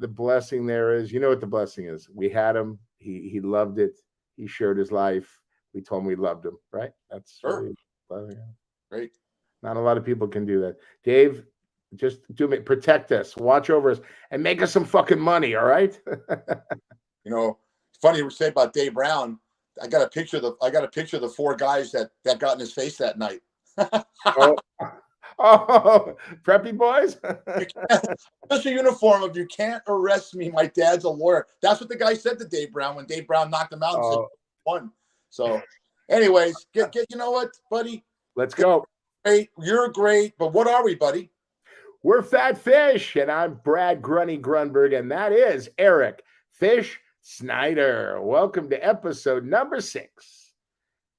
the blessing there is, you know what the blessing is? We had him. He loved it. He shared his life. We told him we loved him, right? That's Sure. really blessing. Great. Not a lot of people can do that. Dave, just do me, protect us, watch over us, and make us some fucking money, all right? It's funny you say about Dave Brown. I got a picture of the four guys that got in his face that night. Oh, oh, preppy boys. Just a uniform of "you can't arrest me. My dad's a lawyer." That's what the guy said to Dave Brown when Dave Brown knocked him out and said, "One." So, anyways, get you know what, buddy? Let's go. Great, you're great, but what are we, buddy? We're Fat Fish, and I'm Brad Grunny Grunberg, and that is Eric Fish Snyder. Welcome to episode number 6.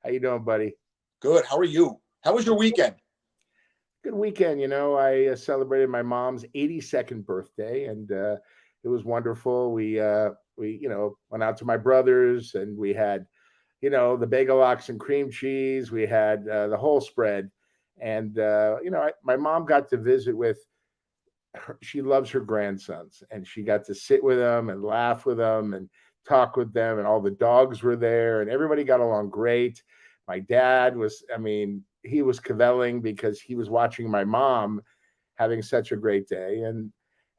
How you doing, buddy? Good. How are you? How was your weekend? Good weekend. I celebrated my mom's 82nd birthday, and it was wonderful. We went out to my brother's, and we had, the bagel lox and cream cheese. We had the whole spread, and my mom got to visit with her. She loves her grandsons, and she got to sit with them and laugh with them and talk with them, and all the dogs were there, and everybody got along great. My dad was, he was cavelling because he was watching my mom having such a great day. And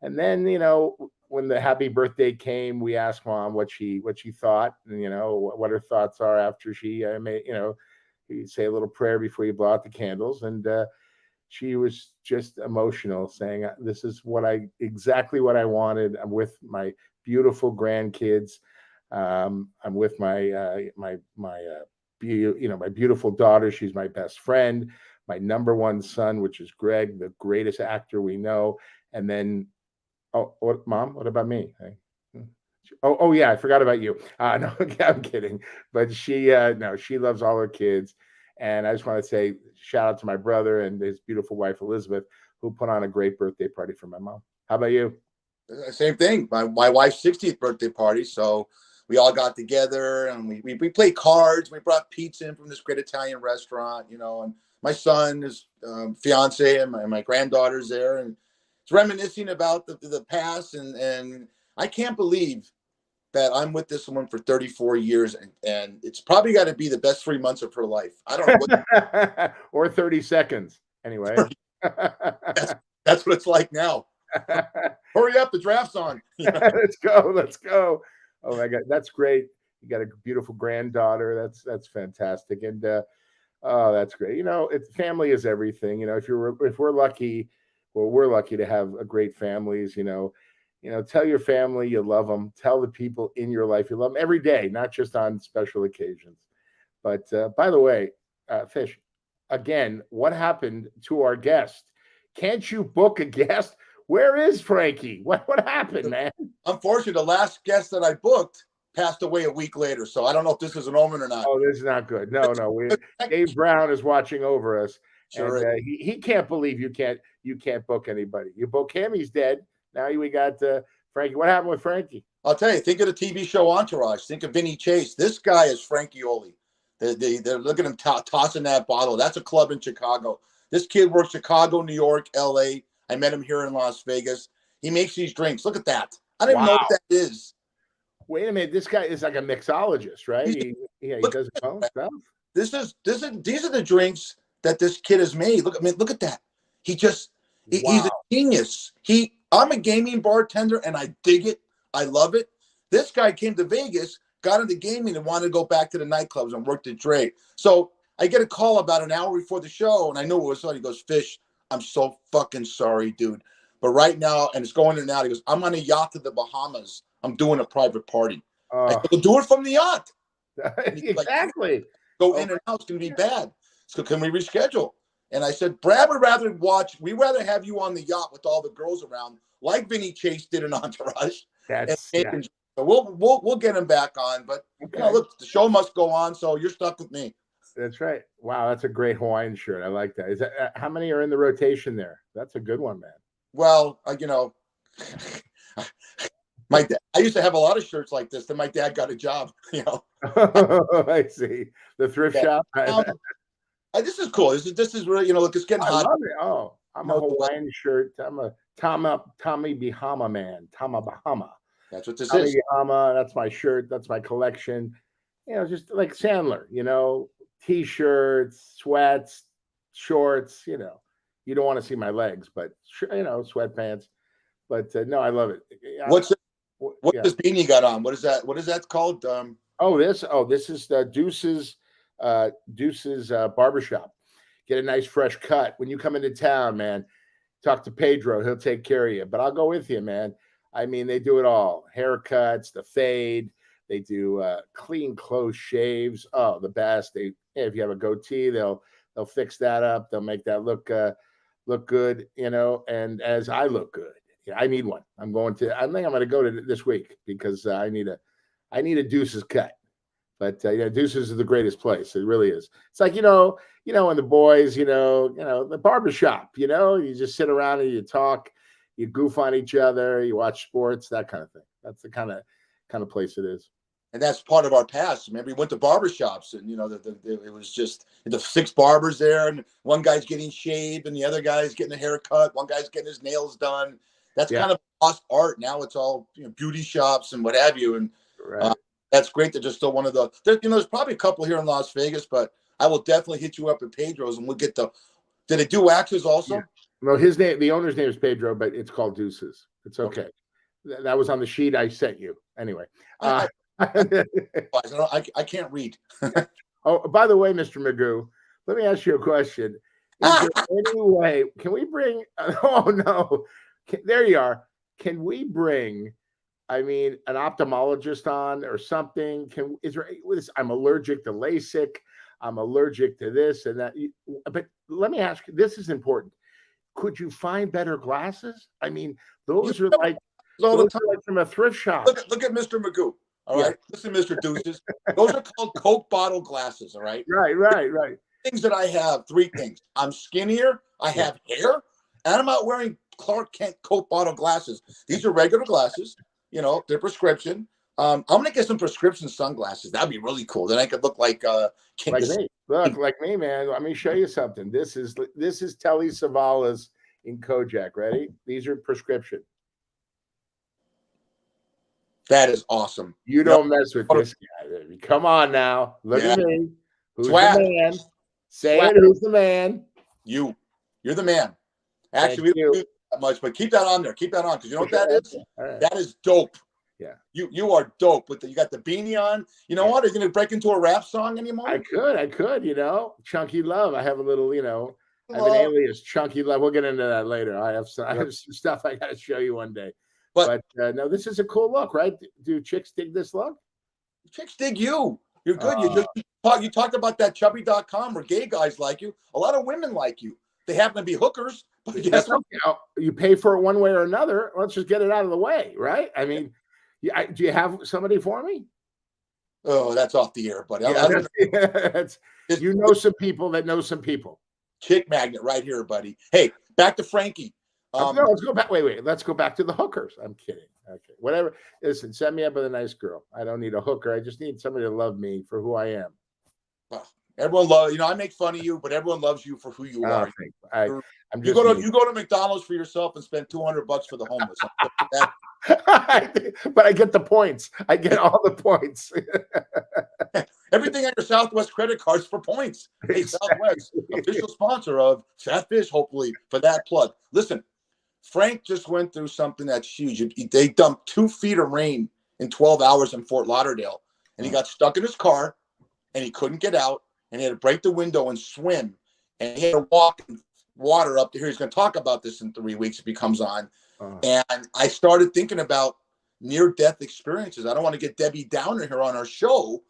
then, when the happy birthday came, we asked mom what she thought, and, what her thoughts are after she made, you say a little prayer before you blow out the candles. And she was just emotional, saying, "This is exactly what I wanted. I'm with my beautiful grandkids. I'm with my beautiful daughter. She's my best friend, my number one son, which is Greg, the greatest actor we know." And then, Mom, what about me? Oh yeah, I forgot about you. No, I'm kidding. But she loves all her kids. And I just want to say shout out to my brother and his beautiful wife, Elizabeth, who put on a great birthday party for my mom. How about you? Same thing. My wife's 60th birthday party. So we all got together and we played cards. We brought pizza in from this great Italian restaurant, and my son, his fiance, and my granddaughter's there, and it's reminiscing about the past. And I can't believe that I'm with this woman for 34 years, and it's probably got to be the best 3 months of her life. I don't know what or 30 seconds. Anyway, that's what it's like now. Hurry up, the draft's on. Let's go. Oh my God, that's great. You got a beautiful granddaughter. That's fantastic. And that's great. Family is everything. If we're lucky, well, we're lucky to have a great families. Tell your family you love them. Tell the people in your life you love them every day, not just on special occasions. But by the way, Fish, again, what happened to our guest? Can't you book a guest? Where is Frankie? What happened, man? Unfortunately, the last guest that I booked passed away a week later. So I don't know if this is an omen or not. Oh, this is not good. No. Dave Brown is watching over us. Sure. And he can't believe you can't book anybody. You book him, he's dead. Now we got Frankie. What happened with Frankie? I'll tell you. Think of the TV show Entourage. Think of Vinny Chase. This guy is Frankie Oley. They're looking at him tossing that bottle. That's a club in Chicago. This kid works Chicago, New York, L.A. I met him here in Las Vegas. He makes these drinks. Look at that. I don't even know what that is. Wait a minute. This guy is like a mixologist, right? He does his own stuff. These are the drinks that this kid has made. Look at that. He's a genius. I'm a gaming bartender and I dig it. I love it. This guy came to Vegas, got into gaming and wanted to go back to the nightclubs and worked at Dre. So I get a call about an hour before the show and I knew it was on. He goes, "Fish, I'm so fucking sorry, dude. But right now," and it's going in and out. He goes, "I'm on a yacht to the Bahamas. I'm doing a private party." I said, "Well, do it from the yacht." Exactly. Like, go in and out. It's going to be bad. So can we reschedule? And I said, "Brad would rather we'd rather have you on the yacht with all the girls around, like Vinny Chase did in Entourage." So we'll get him back on. But look, the show must go on. So you're stuck with me. That's right. Wow, that's a great Hawaiian shirt. I like that. Is that how many are in the rotation there? That's a good one, man. Well, my dad, I used to have a lot of shirts like this. Then my dad got a job. I see. The thrift shop. This is cool. This is really, look, it's getting hot. I love it. Oh, I'm a Hawaiian shirt. I'm a Tommy Bahama man, Tama Bahama. That's what this Tommy is. Bahama, that's my shirt, that's my collection. Just like Sandler, t-shirts, sweats, shorts, You don't want to see my legs, but sweatpants. But no, I love it. What's Yeah. this beanie you got on? What is that? What is that called? This is the Deuce's barbershop. Get a nice fresh cut when you come into town, man. Talk to Pedro; he'll take care of you. But I'll go with you, man. I mean, they do it all: haircuts, the fade. They do clean, close shaves. Oh, the best. If you have a goatee, they'll fix that up. They'll make that look good, And as I look good, I need one. I think I'm going to go to this week because I need a Deuce's cut. But Deuce's is the greatest place. It really is. It's like when the boys, the barbershop. You just sit around and you talk, you goof on each other, you watch sports, that kind of thing. That's the kind of place it is. And that's part of our past. Remember, we went to barbershops, and it was just the 6 barbers there, and one guy's getting shaved, and the other guy's getting a haircut. One guy's getting his nails done. That's kind of lost art. Now it's all beauty shops and what have you. And right. That's great that there's still one of the. There's probably a couple here in Las Vegas, but I will definitely hit you up at Pedro's, and we'll get the. Did it do waxes also? Yeah. No, his name, the owner's name is Pedro, but it's called Deuce's. It's okay. That was on the sheet I sent you. Anyway. I can't read. Oh, by the way, Mr. Magoo, let me ask you a question. Is there any way, can we bring, oh no, there you are. Can we bring, an ophthalmologist on or something? I'm allergic to LASIK. I'm allergic to this and that. But let me ask you, this is important. Could you find better glasses? Those are like from a thrift shop. Look at Mr. Magoo. All right. Listen, Mr. Deuces. Those are called Coke bottle glasses. All right. Right. Things that I have, 3 things. I'm skinnier. I have hair, and I'm not wearing Clark Kent Coke bottle glasses. These are regular glasses. They're prescription. I'm gonna get some prescription sunglasses. That'd be really cool. Then I could look like me. Look like me, man. Let me show you something. This is Telly Savalas in Kojak. Ready? These are prescription. That is awesome. You don't mess with this guy, baby. Come on now. Look at me. Who's the man? Say it. Who's the man? You're the man. Actually, we don't do that much, but keep that on there. Keep that on, because you know what that is? Right. That is dope. Yeah. You are dope. You got the beanie on. You know what? Are you going to break into a rap song anymore? I could. Chunky Love. I have a little, I have an alias, Chunky Love. We'll get into that later. I have some stuff I got to show you one day. But no, this is a cool look, right? Do chicks dig this look? Chicks dig you. You're good. You talked about that chubby.com where gay guys like you. A lot of women like you. They happen to be hookers. But guess what? You pay for it one way or another. Let's just get it out of the way, right? Do you have somebody for me? Oh, that's off the air, buddy. Some people that know some people. Chick magnet right here, buddy. Hey, back to Frankie. No, let's go back. Wait. Let's go back to the hookers. I'm kidding. Okay, whatever. Listen, set me up with a nice girl. I don't need a hooker. I just need somebody to love me for who I am. Well, everyone loves. I make fun of you, but everyone loves you for who you are. You go to McDonald's for yourself and spend $200 for the homeless. But I get the points. I get all the points. Everything on your Southwest credit cards for points. Hey, Southwest, official sponsor of Fat Fish, hopefully, for that plug. Listen. Frank just went through something that's huge. They dumped 2 feet of rain in 12 hours in Fort Lauderdale, and he got stuck in his car, and he couldn't get out, and he had to break the window and swim, and he had to walk in water up to here. He's going to talk about this in 3 weeks if he comes on. And I started thinking about near-death experiences. I don't want to get Debbie Downer here on our show,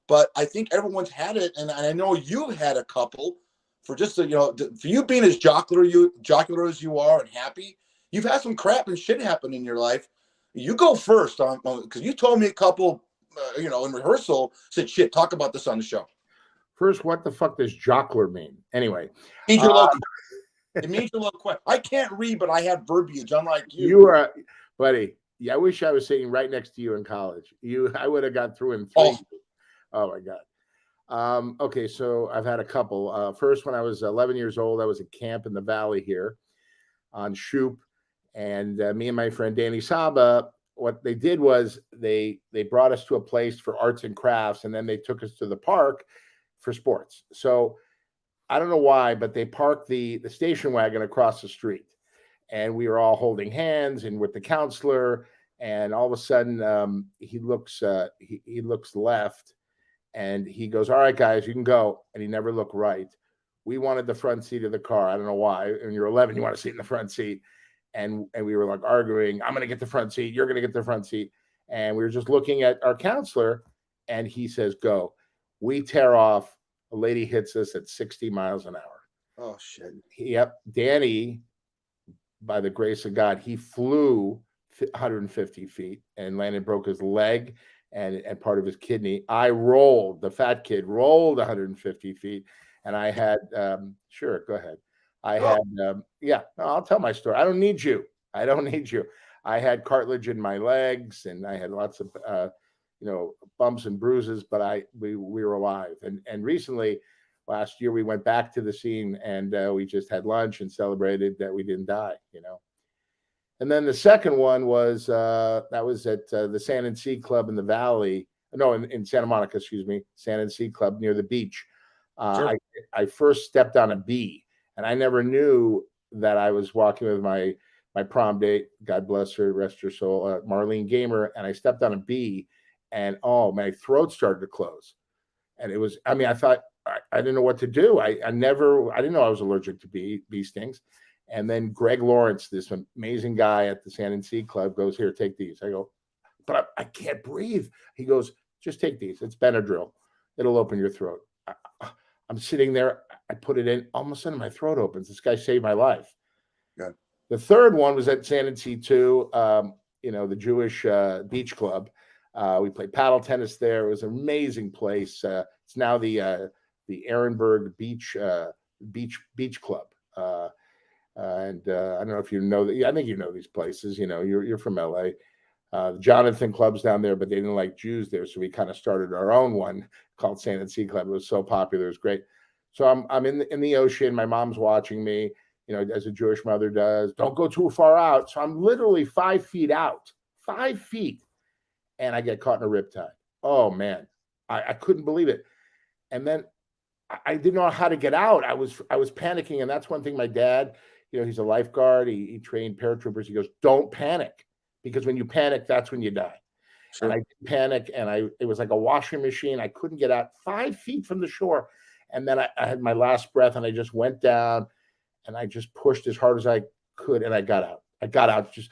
but I think everyone's had it, and I know you've had a couple. For just for you being as jocular as you are and happy, you've had some crap and shit happen in your life. You go first because you told me a couple, in rehearsal, said, shit, talk about this on the show. First, what the fuck does jocular mean? Anyway. It means your little question. I can't read, but I have verbiage, unlike you. You are, buddy, I wish I was sitting right next to you in college. I would have got through in 3. Oh my God. Okay, so I've had a couple. First, when I was 11 years old, I was at camp in the valley here on Shoup, And me and my friend Danny Saba, what they did was they brought us to a place for arts and crafts, and then they took us to the park for sports. So I don't know why, but they parked the station wagon across the street, and we were all holding hands and with the counselor. And all of a sudden, he looks left, and he goes, "All right, guys, you can go." And he never looked right. We wanted the front seat of the car. I don't know why. When you're 11, you want to sit in the front seat, and we were like arguing. I'm going to get the front seat. You're going to get the front seat. And we were just looking at our counselor, and he says, "Go." We tear off. A lady hits us at 60 miles an hour. Oh shit. Yep. Danny, by the grace of God, he flew 150 feet and landed, broke his leg and part of his kidney. I rolled, the fat kid rolled 150 feet, and I had, sure, go ahead. I had, yeah, no, I'll tell my story. I don't need you. I don't need you. I had cartilage in my legs, and I had lots of, bumps and bruises, but we were alive. And recently, last year, we went back to the scene, and we just had lunch and celebrated that we didn't die, And then the second one was that was at the Sand and Sea Club in the Valley. No, in Santa Monica, excuse me, Sand and Sea Club near the beach. Sure. I first stepped on a bee, and I never knew that I was walking with my prom date. God bless her, rest her soul, Marlene Gamer. And I stepped on a bee, and my throat started to close. And it was, I mean, I thought I didn't know what to do. I didn't know I was allergic to bee stings. And then Greg Lawrence, this amazing guy at the Sand and Sea Club, goes, "Here, take these." I go, "But I can't breathe." He goes, "Just take these. It's Benadryl. It'll open your throat." I'm sitting there. I put it in. All of a sudden, my throat opens. This guy saved my life. Good. The third one was at Sand and Sea too. The Jewish beach club. We played paddle tennis there. It was an amazing place. It's now the Ehrenberg Beach Club. And I don't know if you know that. I think you know these places. You're from LA. Jonathan Club's down there, but they didn't like Jews there, so we kind of started our own one called Sand and Sea Club. It was so popular, it was great. So I'm in the ocean. My mom's watching me, as a Jewish mother does. Don't go too far out. So I'm literally 5 feet out, 5 feet, and I get caught in a riptide. Oh man, I couldn't believe it. And then I didn't know how to get out. I was panicking, and that's one thing my dad. He's a lifeguard. He trained paratroopers. He goes, "Don't panic, because when you panic, that's when you die." Sure. And I didn't panic, and it was like a washing machine. I couldn't get out 5 feet from the shore. And then I had my last breath, and I just went down, and I just pushed as hard as I could, and I got out. Just,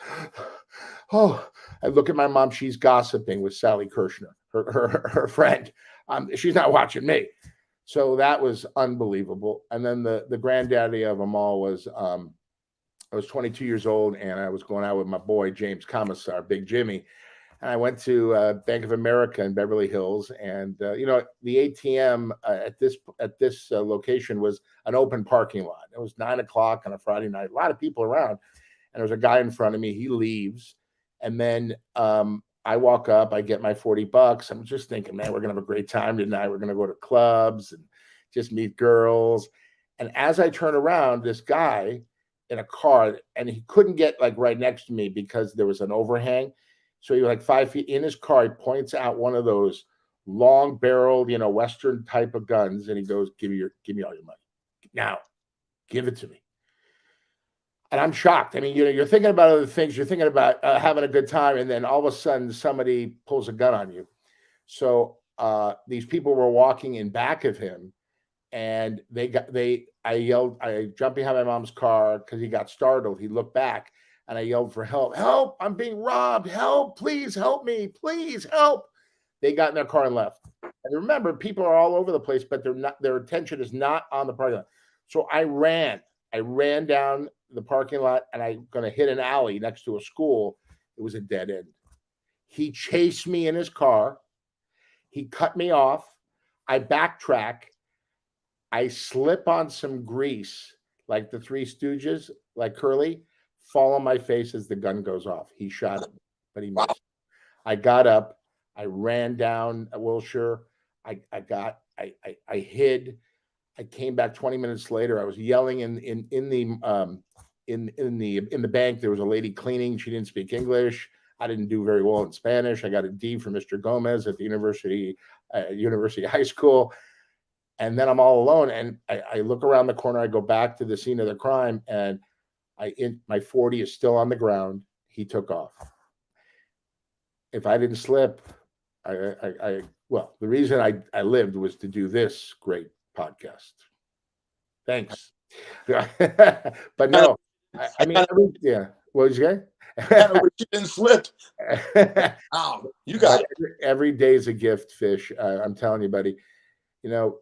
I look at my mom. She's gossiping with Sally Kirshner, her friend. She's not watching me. So that was unbelievable. And then the granddaddy of them all was, I was 22 years old, and I was going out with my boy, James Commissar, Big Jimmy. And I went to Bank of America in Beverly Hills. And, the ATM at this location was an open parking lot. It was 9:00 on a Friday night, a lot of people around. And there was a guy in front of me. He leaves. And then I walk up, I get my $40. I'm just thinking, man, we're going to have a great time tonight. We're going to go to clubs and just meet girls. And as I turn around, this guy in a car, and he couldn't get like right next to me because there was an overhang. So he was like 5 feet in his car. He points out one of those long barreled, Western type of guns. And he goes, give me all your money. Now, give it to me. And I'm shocked. I mean, you're thinking about other things. You're thinking about having a good time. And then all of a sudden somebody pulls a gun on you. So these people were walking in back of him, and I yelled, I jumped behind my mom's car because he got startled. He looked back, and I yelled for help. "Help, I'm being robbed. Help, please help me. Please help." They got in their car and left. And remember, people are all over the place, but their attention is not on the parking lot. So I ran down the parking lot, and I'm going to hit an alley next to a school. It was a dead end. He chased me in his car. He cut me off. I backtrack. I slip on some grease, like the Three Stooges, like Curly, fall on my face as the gun goes off. He shot it, but he missed. I got up. I ran down Wilshire. I hid. I came back 20 minutes later. I was yelling in in the bank, there was a lady cleaning. She didn't speak English. I didn't do very well in Spanish. I got a D for Mr. Gomez at the University High School. And then I'm all alone, and I look around the corner. I go back to the scene of the crime, and my 40 is still on the ground. He took off. If I didn't slip, well, the reason I lived was to do this great podcast. Thanks. But no, I mean, yeah. What was you saying? I wish you didn't slip. Wow, you got it. Every day is a gift, Fish. I'm telling you, buddy. You know,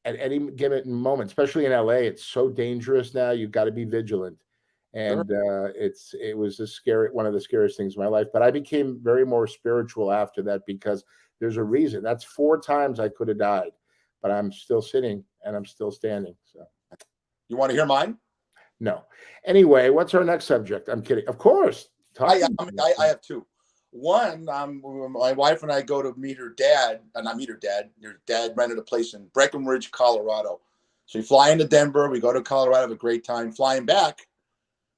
at any given moment, especially in LA, it's so dangerous now. You've got to be vigilant. And it was one of the scariest things in my life. But I became very more spiritual after that, because there's a reason. That's 4 times I could have died, but I'm still sitting and I'm still standing. So, you want to hear mine? No. Anyway, what's our next subject? I'm kidding. Of course. I have 2. One, my wife and I go to meet her dad. Not meet her dad. Her dad rented a place in Breckenridge, Colorado. So we fly into Denver. We go to Colorado, have a great time. Flying back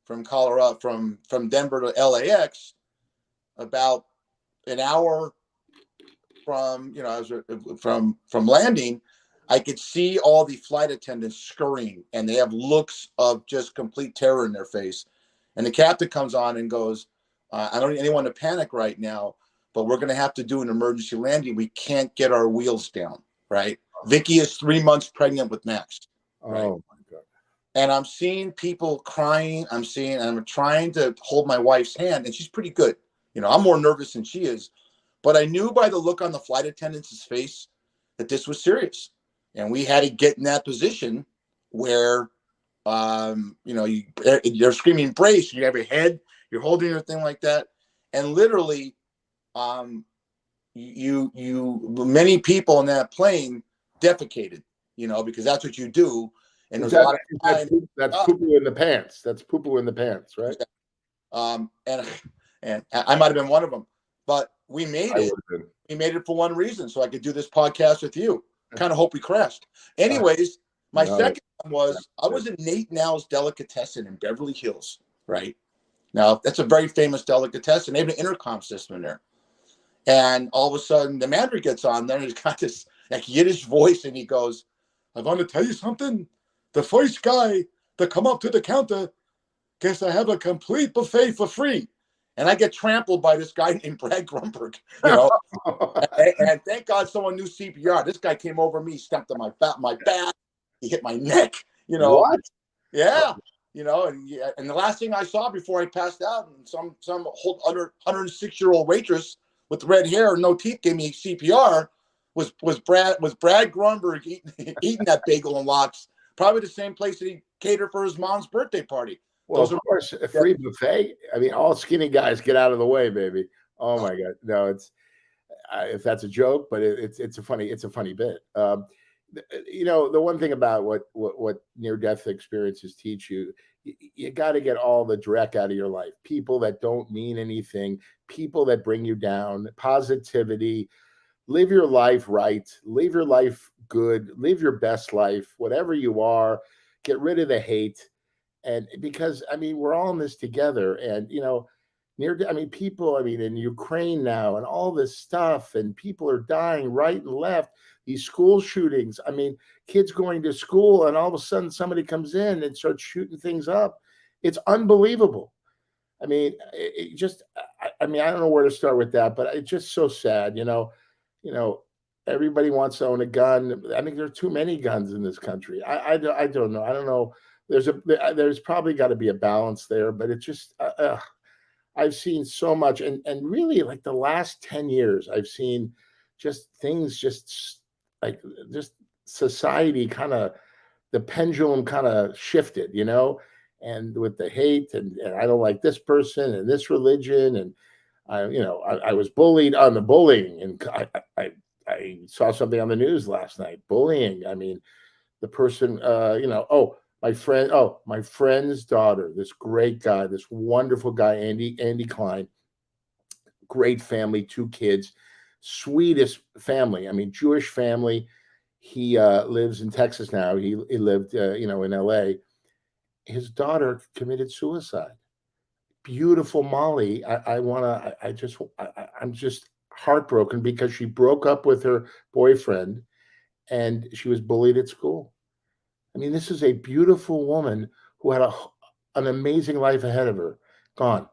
from Colorado, from Denver to LAX, about an hour from landing, I could see all the flight attendants scurrying, and they have looks of just complete terror in their face. And the captain comes on and goes, I don't need anyone to panic right now, but we're going to have to do an emergency landing. We can't get our wheels down, right? Vicky is 3 months pregnant with Max. Right? Oh, my God. And I'm seeing people crying. I'm trying to hold my wife's hand, and she's pretty good. You know, I'm more nervous than she is. But I knew by the look on the flight attendant's face that this was serious. And we had to get in that position where, you're screaming brace, you have your head, you're holding your thing like that. And literally, many people in that plane defecated, because that's what you do. And there's a lot of time. That's poo-poo in the pants. That's poo-poo in the pants, right? And I might have been one of them, but we made it. We made it for one reason, so I could do this podcast with you. Kind of hope we crashed. Anyways, my second one was I was in Nate Now's Delicatessen in Beverly Hills, right? Now, that's a very famous delicatessen. They have an intercom system in there. And all of a sudden, the manager gets on there, and he's got this Yiddish voice, and he goes, I want to tell you something. The first guy to come up to the counter gets to have a complete buffet for free. And I get trampled by this guy named Brad Grunberg, and thank God someone knew CPR. This guy came over me, stepped on my back. He hit my neck, What? Yeah. And the last thing I saw before I passed out, and some 106-year-old waitress with red hair and no teeth gave me CPR, was Brad Grunberg eating that bagel and lox, probably the same place that he catered for his mom's birthday party. Well, of course, a free buffet. I mean, all skinny guys get out of the way, baby. Oh my God, no, it's if that's a joke, but it's a funny bit. The one thing about what near-death experiences teach you, you got to get all the dreck out of your life. People that don't mean anything, people that bring you down, positivity. Live your life right. Live your life good. Live your best life, whatever you are. Get rid of the hate. And because, we're all in this together, and, people, in Ukraine now and all this stuff, and people are dying right and left, these school shootings, kids going to school, and all of a sudden somebody comes in and starts shooting things up. It's unbelievable. I don't know where to start with that, but it's just so sad, everybody wants to own a gun. There are too many guns in this country. I don't know. I don't know. There's probably got to be a balance there, but it's just I've seen so much, and really, like the last 10 years, I've seen just things just society kind of, the pendulum kind of shifted, and with the hate, and I don't like this person and this religion, and I was bullied on the bullying, and I saw something on the news last night, bullying. The person, my friend's daughter, this great guy, this wonderful guy, Andy Klein, great family, 2 kids, sweetest family. Jewish family. He lives in Texas now. He lived, in LA. his daughter committed suicide. Beautiful Molly. I'm just heartbroken because she broke up with her boyfriend and she was bullied at school. I mean, this is a beautiful woman who had an amazing life ahead of her. Gone.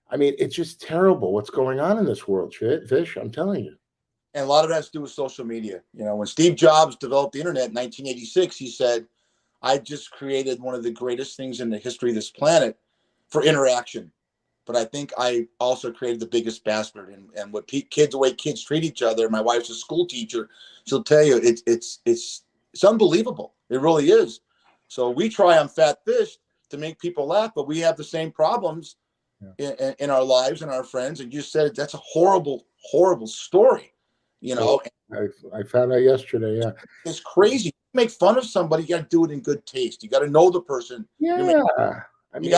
I mean, it's just terrible what's going on in this world, Fish. I'm telling you. And a lot of that has to do with social media. You know, when Steve Jobs developed the internet in 1986, he said, I just created one of the greatest things in the history of this planet for interaction. But I think I also created the biggest bastard. And what the way kids treat each other. My wife's a school teacher. She'll tell you it's unbelievable. It really is. So we try on Fat Fish to make people laugh, but we have the same problems in our lives and our friends. And you said that's a horrible, horrible story. You know, I found out yesterday. Yeah, it's crazy. You make fun of somebody, you got to do it in good taste. You got to know the person. Yeah, I mean,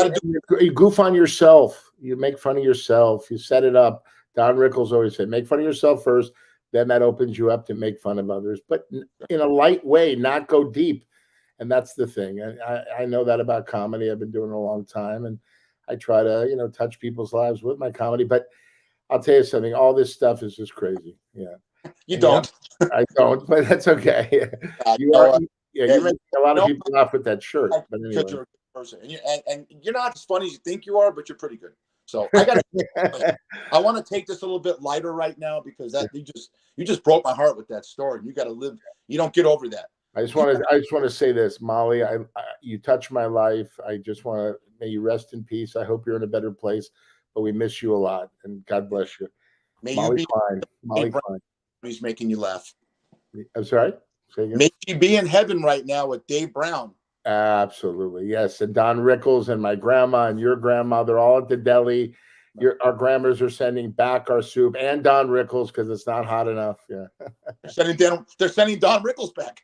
you goof on yourself. You make fun of yourself. You set it up. Don Rickles always said, make fun of yourself first. Then that opens you up to make fun of others, but in a light way, not go deep. And that's the thing. I know that about comedy. I've been doing it a long time, and I try to, touch people's lives with my comedy. But I'll tell you something. All this stuff is just crazy. Yeah. You don't. I don't, but that's okay. You make a lot of people laugh with that shirt. But anyway. You're a good person, and you're not as funny as you think you are, but you're pretty good. So I want to take this a little bit lighter right now because that you just broke my heart with that story. You got to live. You don't get over that. I just want to say this, Molly. You touched my life. I just want to may you rest in peace. I hope you're in a better place, but we miss you a lot, and God bless you. Molly Klein. Molly Klein. He's making you laugh. I'm sorry? Say again? May she be in heaven right now with Dave Brown. Absolutely. Yes. And Don Rickles and my grandma and your grandma, they're all at the deli. Our grandmas are sending back our soup and Don Rickles because it's not hot enough. Yeah. They're sending Don Rickles back.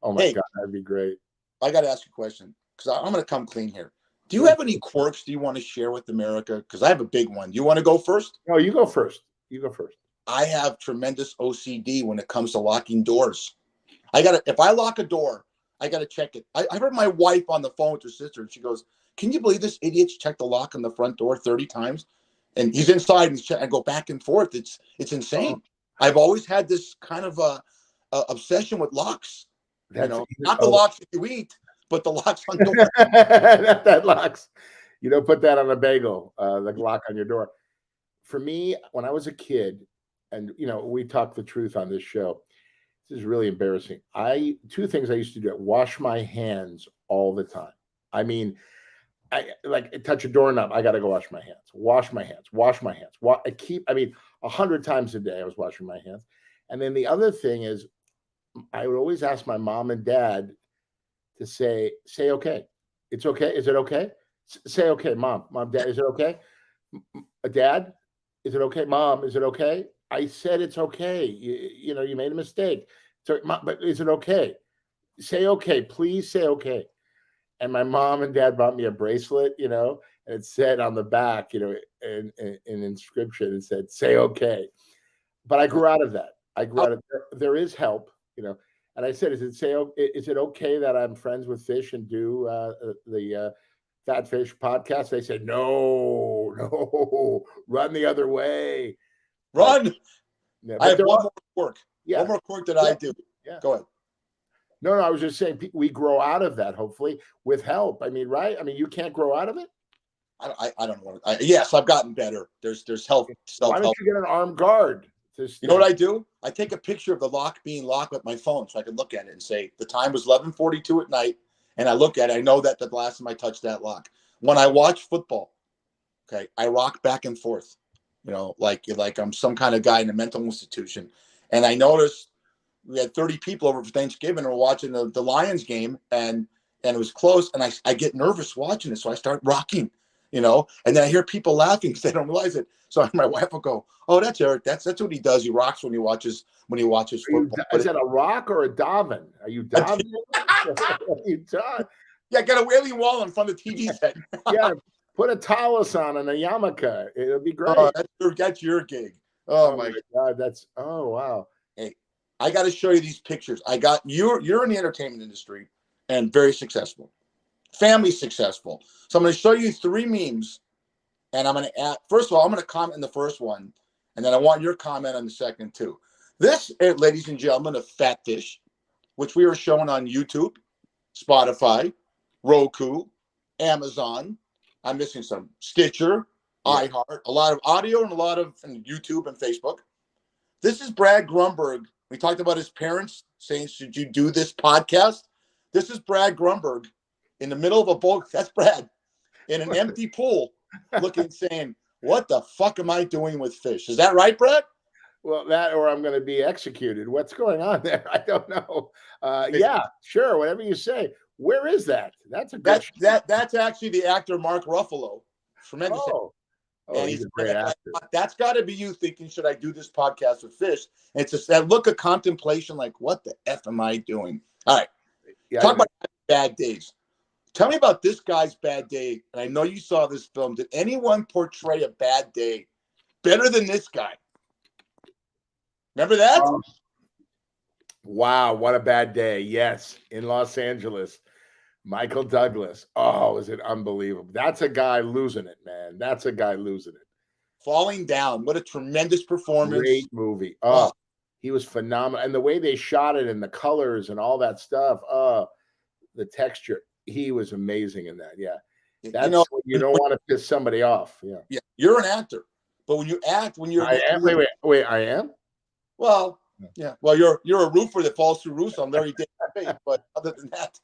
Oh my God, that'd be great. I got to ask you a question because I'm going to come clean here. Do you have any quirks do you want to share with America? Because I have a big one. Do you want to go first? No, you go first. You go first. I have tremendous OCD when it comes to locking doors. If I lock a door, I got to check it. I heard my wife on the phone with her sister, and she goes, can you believe this idiot's checked the lock on the front door 30 times? And he's inside, and I go back and forth. It's insane. Oh. I've always had this kind of obsession with locks. Not the locks that you eat, but the locks on doors. that locks. You don't put that on a bagel, the lock on your door. For me, when I was a kid, and we talk the truth on this show. This is really embarrassing. Two things I used to do: wash my hands all the time. I mean, I touch a doorknob. I got to go wash my hands. Wash my hands. Wash my hands. 100 times a day I was washing my hands. And then the other thing is, I would always ask my mom and dad to say okay. It's okay. Is it okay? Say okay, mom, dad. Is it okay? Dad, is it okay? Mom, is it okay? I said it's okay. You made a mistake. So, but is it okay? Say okay. Please say okay. And my mom and dad bought me a bracelet, and it said on the back, in inscription, it said, say okay. But I grew out of that. There is help, And I said, is it okay that I'm friends with Fish and do the Fat Fish podcast? They said, no, run the other way. Run. I have one more quirk. Yeah. One more quirk that I do. Yeah. Go ahead. No, I was just saying we grow out of that, hopefully, with help. I mean, right? I mean, you can't grow out of it? I don't want to. Yes, I've gotten better. There's help. Why don't you get an armed guard? You know what I do? I take a picture of the lock being locked with my phone so I can look at it and say, the time was 11:42 at night, and I look at it. I know that the last time I touched that lock. When I watch football, okay, I rock back and forth. Like I'm some kind of guy in a mental institution. And I noticed we had 30 people over for Thanksgiving and we're watching the Lions game and it was close. And I get nervous watching it. So I start rocking, and then I hear people laughing because they don't realize it. So my wife will go, oh, that's Eric. That's what he does. He rocks when he watches football. Is that a rock or a davin? Are you davin? Yeah, got a wailing wall in front of the TV set. Yeah. Put a talus on and a yarmulke. It'll be great. Oh, that's your gig. Oh my God. Wow. Hey, I got to show you these pictures. You're in the entertainment industry and very successful. family successful. So I'm going to show you 3 memes, and I'm going to add. First of all, I'm going to comment on the first one, and then I want your comment on the second too. This, ladies and gentlemen, a fat dish, which we are showing on YouTube, Spotify, Roku, Amazon. I'm missing some. Stitcher, iHeart, a lot of audio and a lot of YouTube and Facebook. This is Brad Grunberg. We talked about his parents saying, should you do this podcast? This is Brad Grunberg in the middle of a boat. That's Brad in an empty pool looking, saying, what the fuck am I doing with fish? Is that right, Brad? Well, that or I'm going to be executed. What's going on there? I don't know. Yeah, sure. Whatever you say. Where is that? That's a good that's actually the actor Mark Ruffalo. Tremendous. Oh, and he's a great actor. That's got to be you thinking, should I do this podcast with fish? And it's just that look of contemplation, like, what the F am I doing? All right. Yeah, talk about bad days. Tell me about this guy's bad day. And I know you saw this film. Did anyone portray a bad day better than this guy? Remember that? Wow, what a bad day. Yes, in Los Angeles. Michael Douglas. Oh, is it unbelievable? That's a guy losing it, man. That's a guy losing it. Falling Down. What a tremendous performance. Great movie. Oh, he was phenomenal. And the way they shot it and the colors and all that stuff. The texture. He was amazing in that. Yeah. That's you don't want to piss somebody off. Yeah. Yeah. You're an actor. But when you act, when you're wait, I am? Well, yeah. Well, you're a roofer that falls through roofs on Larry David, but other than that.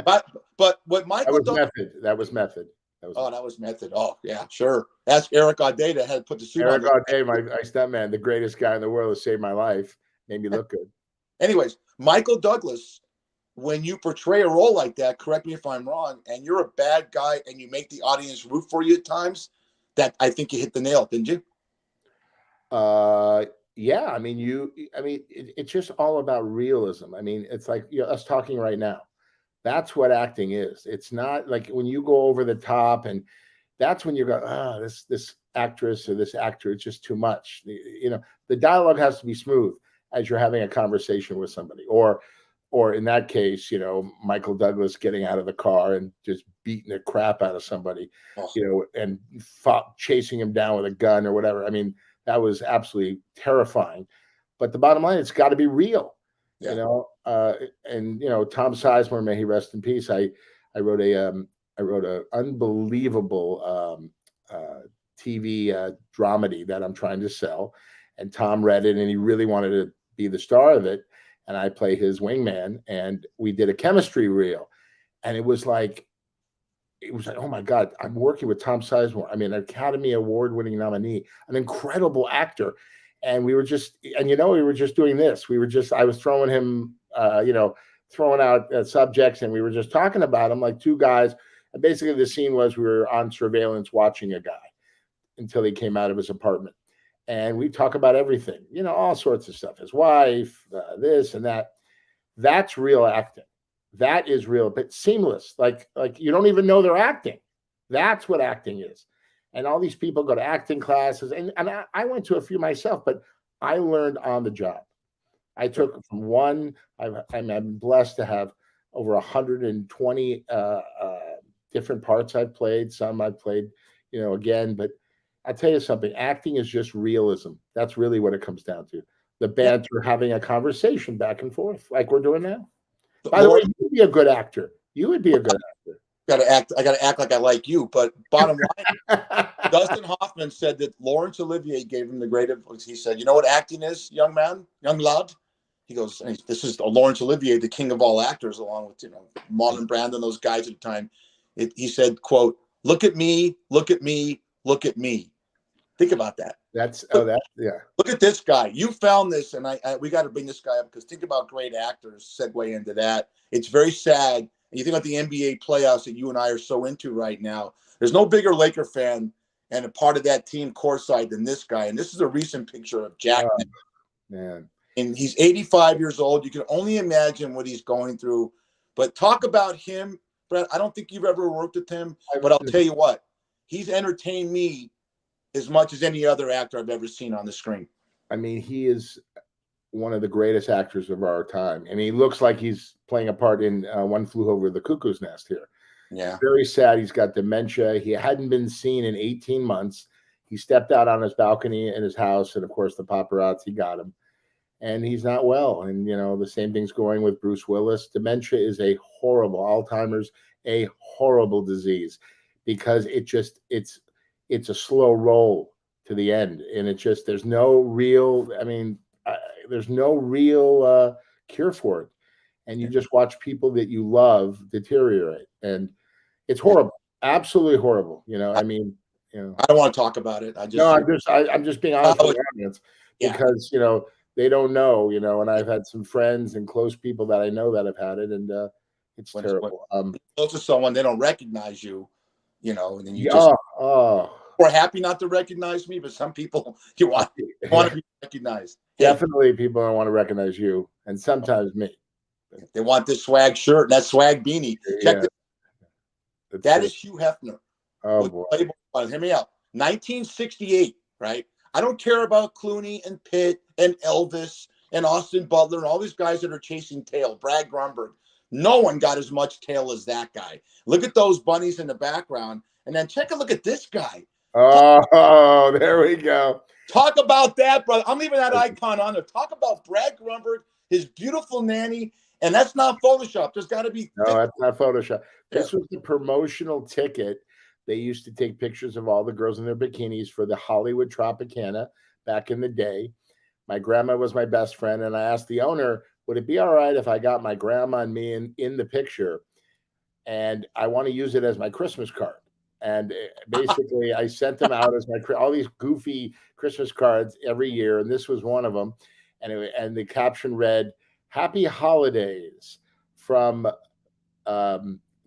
But what Michael That was method. That was method. Oh, yeah, sure. Ask Eric Audet that had put the suit on. Eric Audet, my stuntman, the greatest guy in the world, who saved my life, made me look good. Anyways, Michael Douglas, when you portray a role like that, correct me if I'm wrong, and you're a bad guy and you make the audience root for you at times, that I think you hit the nail, didn't you? Yeah, I mean, it's just all about realism. I mean, it's like us talking right now. That's what acting is. It's not like when you go over the top, and that's when you go, this actress or this actor, it's just too much. The dialogue has to be smooth as you're having a conversation with somebody, or in that case, Michael Douglas getting out of the car and just beating the crap out of somebody, and chasing him down with a gun or whatever. I mean, that was absolutely terrifying. But the bottom line, it's got to be real, and Tom Sizemore, may he rest in peace. I wrote a unbelievable TV dramedy that I'm trying to sell, and Tom read it, and he really wanted to be the star of it, and I play his wingman, and we did a chemistry reel, and it was like, oh my God, I'm working with Tom Sizemore. I mean, an Academy Award-winning nominee, an incredible actor. And we were just doing this. I was throwing him, throwing out subjects, and we were just talking about him like two guys. And basically the scene was we were on surveillance watching a guy until he came out of his apartment. And we talk about everything, all sorts of stuff, his wife, this and that. That's real acting. That is real, but seamless. Like you don't even know they're acting. That's what acting is. And all these people go to acting classes, and I went to a few myself, but I learned on the job. I took from one. I'm blessed to have over 120 different parts I've played. Some I've played, again. But I'll tell you something. Acting is just realism. That's really what it comes down to. The banter, having a conversation back and forth, like we're doing now. By the way, you'd be a good actor. You would be a good actor. I got to act like I like you. But bottom line, Dustin Hoffman said that Laurence Olivier gave him the great advice. He said, "You know what acting is, young man, young lad." He goes, "This is Laurence Olivier, the king of all actors, along with Marlon Brando, those guys at the time." He said, "Quote: Look at me, look at me, look at me." Think about that. Yeah. Look at this guy. You found this, and we got to bring this guy up because think about great actors. Segue into that. It's very sad. And you think about the NBA playoffs that you and I are so into right now. There's no bigger Laker fan and a part of that team courtside than this guy. And this is a recent picture of Jack. Man. And he's 85 years old. You can only imagine what he's going through. But talk about him, Brett. I don't think you've ever worked with him, but I'll tell you what. He's entertained me as much as any other actor I've ever seen on the screen. I mean, he is one of the greatest actors of our time. And he looks like he's playing a part in One Flew Over the Cuckoo's Nest here. Yeah. Very sad. He's got dementia. He hadn't been seen in 18 months. He stepped out on his balcony in his house, and of course, the paparazzi got him. And he's not well. And the same thing's going with Bruce Willis. Dementia is a horrible Alzheimer's, a horrible disease because it's a slow roll to the end, and there's no real. There's no real cure for it, and you just watch people that you love deteriorate, and it's horrible, absolutely horrible. I don't want to talk about it. No, I'm just being honest with the audience because they don't know, and I've had some friends and close people that I know that have had it, and it's terrible. Close to someone, they don't recognize you, and then you we're happy not to recognize me, but some people you want to be recognized. Definitely, people don't want to recognize you, and sometimes me. They want this swag shirt and that swag beanie. Check this. That is Hugh Hefner. Oh boy. Hear me out. 1968, right? I don't care about Clooney and Pitt and Elvis and Austin Butler and all these guys that are chasing tail. Brad Grunberg. No one got as much tail as that guy. Look at those bunnies in the background, and then take a look at this guy. Oh, there we go. Talk about that, brother. I'm leaving that icon on there. Talk about Brad Grunberg, his beautiful nanny, and that's not Photoshop. There's got to be. No, that's not Photoshop. This was the promotional ticket. They used to take pictures of all the girls in their bikinis for the Hollywood Tropicana back in the day. My grandma was my best friend, and I asked the owner, would it be all right if I got my grandma and me in the picture? And I want to use it as my Christmas card. And basically, I sent them out as all these goofy Christmas cards every year, and this was one of them. And the caption read, "Happy Holidays from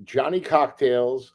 Johnny Cocktails,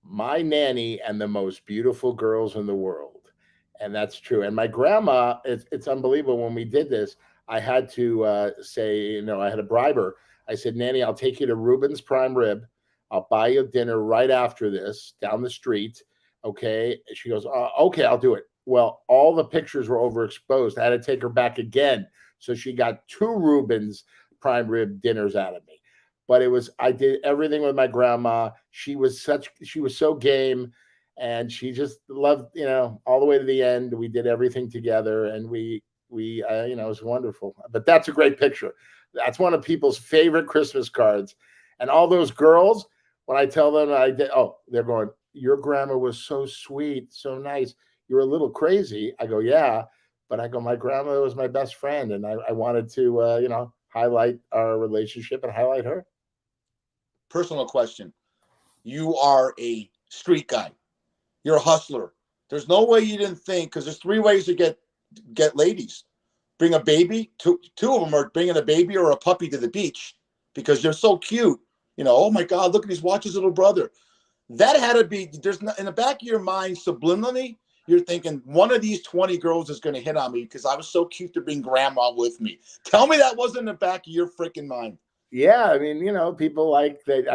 my nanny, and the most beautiful girls in the world." And that's true. And my grandma, it's unbelievable. When we did this, I had to say, I had to bribe her. I said, "Nanny, I'll take you to Reuben's Prime Rib. I'll buy you dinner right after this down the street." Okay. She goes, "Okay, I'll do it." Well, all the pictures were overexposed. I had to take her back again. So she got 2 Reuben's Prime Rib dinners out of me. But I did everything with my grandma. She was so game, and she just loved, all the way to the end. We did everything together, and it was wonderful. But that's a great picture. That's one of people's favorite Christmas cards. And all those girls, when I tell them I did, they're going, "Your grandma was so sweet, so nice. You're a little crazy." I go, "Yeah." But I go, "My grandma was my best friend." And I wanted to, highlight our relationship and highlight her. Personal question. You are a street guy. You're a hustler. There's no way you didn't think, because there's 3 ways to get ladies. Bring a baby. Two of them are bringing a baby or a puppy to the beach because they're so cute. Oh my God, look at he's watching his little brother. That had to be, in the back of your mind, subliminally, you're thinking one of these 20 girls is going to hit on me because I was so cute to bring grandma with me. Tell me that wasn't in the back of your freaking mind. Yeah, I mean, people like that.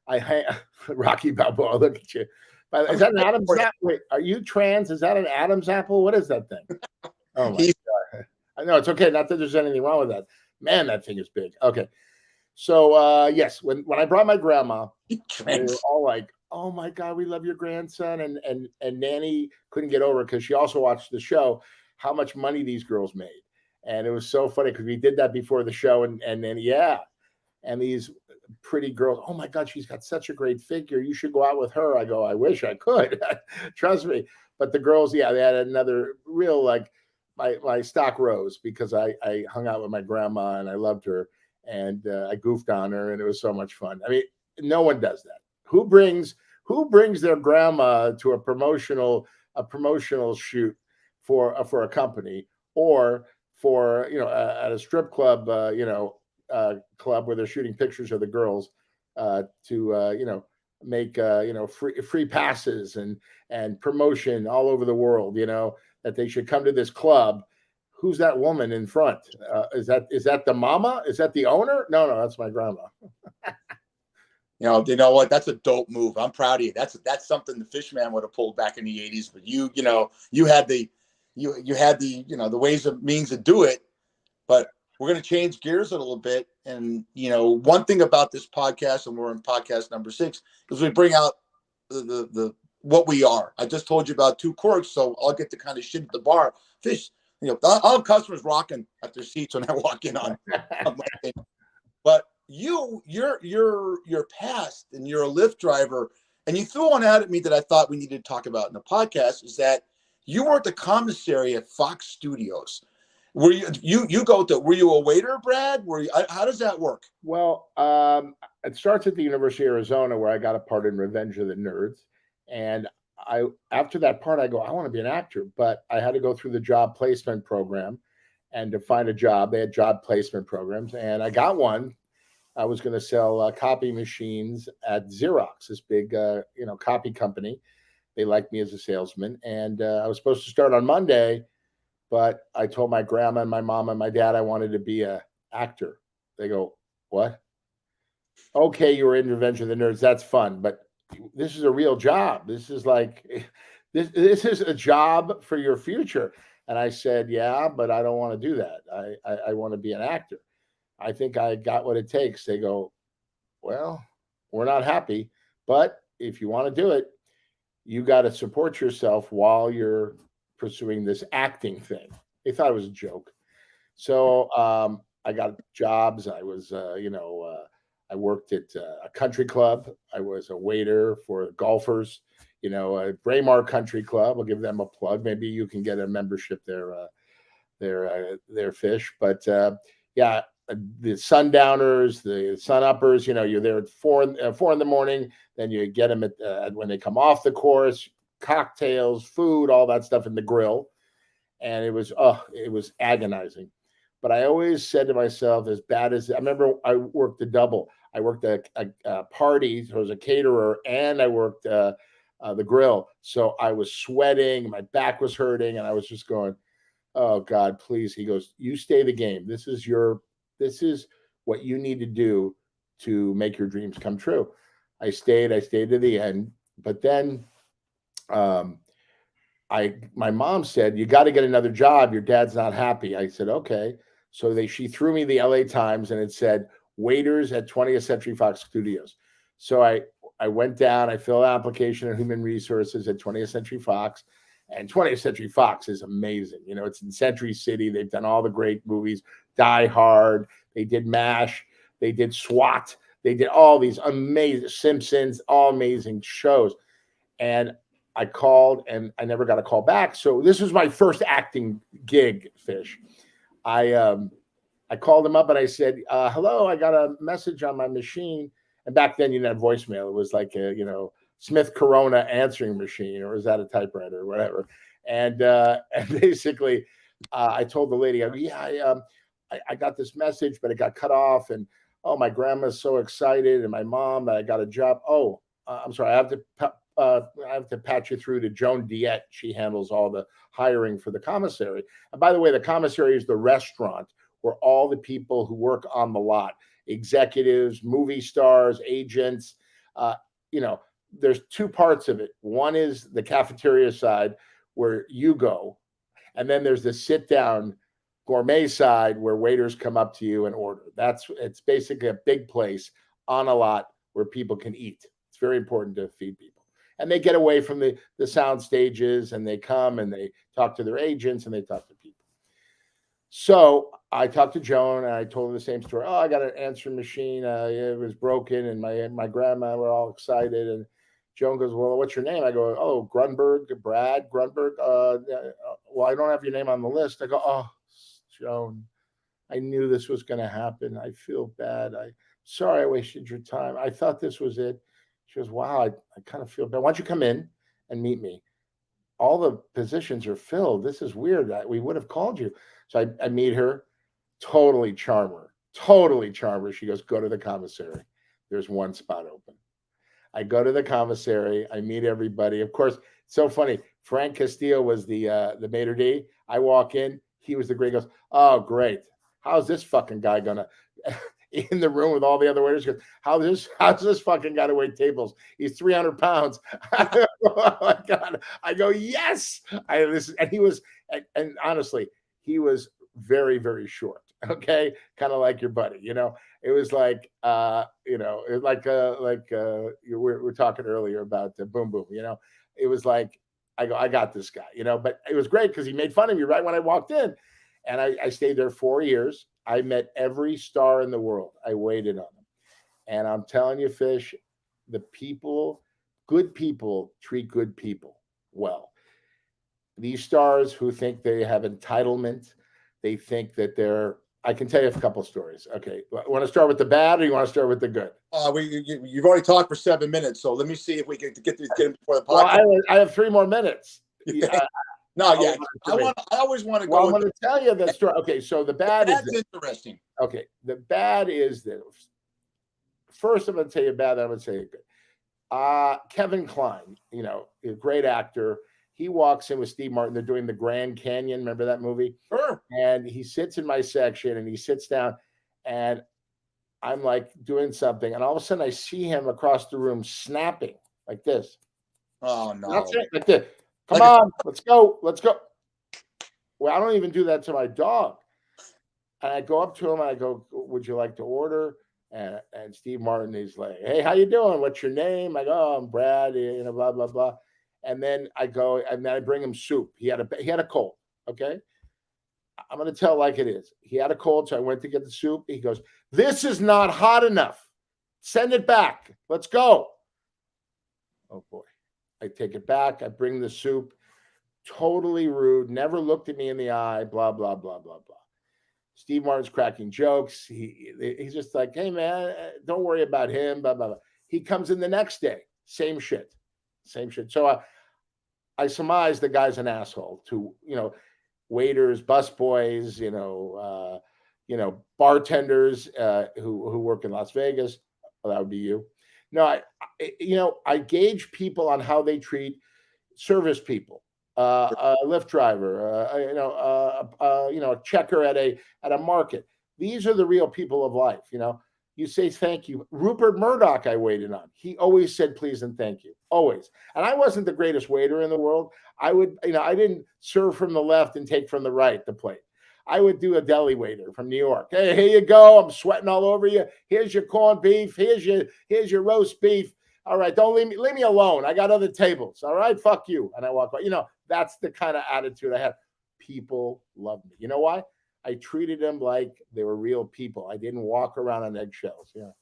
I Rocky Balboa. Look at you. Is that an Adam's apple? Wait, are you trans? Is that an Adam's apple? What is that thing? Oh my God! I know it's okay. Not that there's anything wrong with that. Man, that thing is big. Okay, so yes, when I brought my grandma, they were all like, "Oh my God, we love your grandson," and Nanny couldn't get over it because she also watched the show, how much money these girls made, and it was so funny because we did that before the show, and then and these pretty girls, "Oh my God, she's got such a great figure. You should go out with her." I go, "I wish I could." Trust me. But the girls, they had another real, my stock rose because I hung out with my grandma and I loved her, and I goofed on her, and it was so much fun. I mean, no one does that. Who brings their grandma to a promotional shoot for a company, or for at a strip club, club where they're shooting pictures of the girls to make free passes and promotion all over the world, that they should come to this club. Who's that woman in front? Is that the mama? Is that the owner? No, that's my grandma. You know what? That's a dope move. I'm proud of you. That's something the Fishman would have pulled back in the 80s, but you had the ways and means to do it. But we're going to change gears a little bit. And, one thing about this podcast, and we're in podcast number 6, is we bring out the what we are. I just told you about 2 corks, so I'll get to kind of shit at the bar. Fish, I'll have customers rocking at their seats when I walk in on my. But your past, and you're a Lyft driver, and you threw one out at me that I thought we needed to talk about in the podcast, is that you were at the commissary at Fox Studios. Were were you a waiter, Brad? How does that work? Well, it starts at the University of Arizona, where I got a part in Revenge of the Nerds. And after that part, I go, I want to be an actor, but I had to go through the job placement program. And to find a job, they had job placement programs, and I got one. I was going to sell copy machines at Xerox, this big, copy company. They liked me as a salesman, and I was supposed to start on Monday, but I told my grandma and my mom and my dad I wanted to be an actor. They go, what? Okay, you were in Revenge of the Nerds. That's fun, but this is a real job. This is this is a job for your future. And I said, yeah, but I don't want to do that. I want to be an actor. I think I got what it takes. They go, well, we're not happy, but if you want to do it, you got to support yourself while you're pursuing this acting thing. They thought it was a joke. So I got jobs. I was, I worked at a country club. I was a waiter for golfers, a Braemar Country Club. I'll give them a plug. Maybe you can get a membership there, their Fish. But yeah, the sundowners, the sun uppers, you're there at 4 in the morning. Then you get them at when they come off the course, cocktails, food, all that stuff in the grill. And it was agonizing. But I always said to myself, as bad as I remember, I worked a double. I worked a party, so I was a caterer, and I worked the grill. So I was sweating, my back was hurting, and I was just going, oh God, please. He goes, you stay the game. This is what you need to do to make your dreams come true. I stayed to the end. But then my mom said, you got to get another job. Your dad's not happy. I said, okay. So she threw me the LA Times, and it said waiters at 20th Century Fox Studios. So I went down, I filled out an application at Human Resources at 20th Century Fox, and 20th Century Fox is amazing. It's in Century City. They've done all the great movies, Die Hard. They did MASH. They did SWAT. They did all these amazing Simpsons, all amazing shows. And I called, and I never got a call back. So this was my first acting gig, Fish. I called him up and I said, hello, I got a message on my machine. And back then you didn't have voicemail. It was like a, Smith Corona answering machine, or is that a typewriter or whatever? And basically I told the lady, I got this message, but it got cut off. And, oh, my grandma's so excited. And my mom, that I got a job. Oh, I'm sorry. I have to patch you through to Joan Diet. She handles all the hiring for the commissary. And by the way, the commissary is the restaurant where all the people who work on the lot, executives, movie stars, agents, there's 2 parts of it. One is the cafeteria side where you go. And then there's the sit down gourmet side where waiters come up to you and order. It's basically a big place on a lot where people can eat. It's very important to feed people. And they get away from the sound stages, and they come and they talk to their agents and they talk to people. So I talked to Joan, and I told her the same story. Oh, I got an answering machine. It was broken, and my grandma were all excited. And Joan goes, well, what's your name? I go, oh, Brad Grunberg. Well, I don't have your name on the list. I go, oh, Joan, I knew this was going to happen. I feel bad. Sorry I wasted your time. I thought this was it. She goes, wow, I kind of feel bad. Why don't you come in and meet me? All the positions are filled. This is weird. We would have called you. So I meet her. Totally charmer. She goes, go to the commissary. There's 1 spot open. I go to the commissary. I meet everybody. Of course, it's so funny. Frank Castillo was the maitre d'. I walk in. He was the great. Goes, oh, great. How's this fucking guy gonna in the room with all the other waiters? Goes, how's this fucking guy to wait tables? He's 300 pounds. Oh my God. I go, yes. And he was, and honestly, he was very, very short. Okay, kind of like your buddy. It was like we're talking earlier about the boom boom. It was like I got this guy. But it was great because he made fun of me right when I walked in, and I stayed there 4 years. I met every star in the world. I waited on them, and I'm telling you, Fish, good people treat good people well. These stars who think they have entitlement, they think that they're. I can tell you a couple stories. Okay, want to start with the bad, or you want to start with the good? You've already talked for 7 minutes, so let me see if we can get him before the Well, podcast. I have 3 more minutes. No, yeah, I always want to go. Well, I'm going to tell you the story. Okay, so the bad is interesting. Okay, the bad is that first I'm going to tell you bad, then I'm going to tell you good. Kevin Kline, a great actor. He walks in with Steve Martin. They're doing the Grand Canyon. Remember that movie? Sure. And he sits in my section and he sits down and I'm like doing something. And all of a sudden I see him across the room snapping like this. Oh, no. That's it. Like this. Come on, let's go. Let's go. Well, I don't even do that to my dog. And I go up to him and I go, would you like to order? And Steve Martin is like, hey, how you doing? What's your name? I go, oh, I'm Brad, blah, blah, blah. And then I go, and then I bring him soup. He had a cold. Okay. I'm going to tell like it is. He had a cold. So I went to get the soup. He goes, this is not hot enough. Send it back. Let's go. Oh boy. I take it back. I bring the soup. Totally rude. Never looked at me in the eye. Blah, blah, blah, blah, blah. Steve Martin's cracking jokes. He's just like, hey man, don't worry about him. Blah, blah, blah. He comes in the next day. Same shit. So I surmise the guy's an asshole to, waiters, busboys, bartenders who work in Las Vegas. Well, that would be you. No, I gauge people on how they treat service people, a Lyft driver, a checker at a market. These are the real people of life. You say thank you. Rupert Murdoch, I waited on. He always said please and thank you, always. And I wasn't the greatest waiter in the world. I didn't serve from the left and take from the right the plate. I would do a deli waiter from New York. Hey, here you go. I'm sweating all over you. Here's your corned beef. Here's your roast beef. All right, don't leave me alone. I got other tables. All right, fuck you. And I walk away. That's the kind of attitude I have. People love me. You know why? I treated them like they were real people. I didn't walk around on eggshells. Yeah.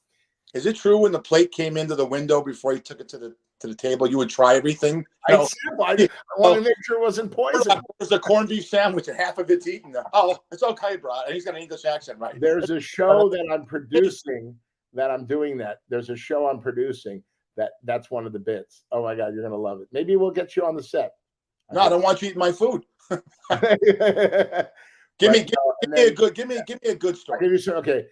Is it true when the plate came into the window before you took it to the table, you would try everything? I wanted to make sure it wasn't poison. There's a corned beef sandwich and half of it's eaten. Oh, it's okay, bro. And he's got an English accent, right? There's a show that I'm producing that I'm doing that. There's a show I'm producing that's one of the bits. Oh my God, you're gonna love it. Maybe we'll get you on the set. No, I don't want you eating my food. Give me a good story. I'll give you some. Okay,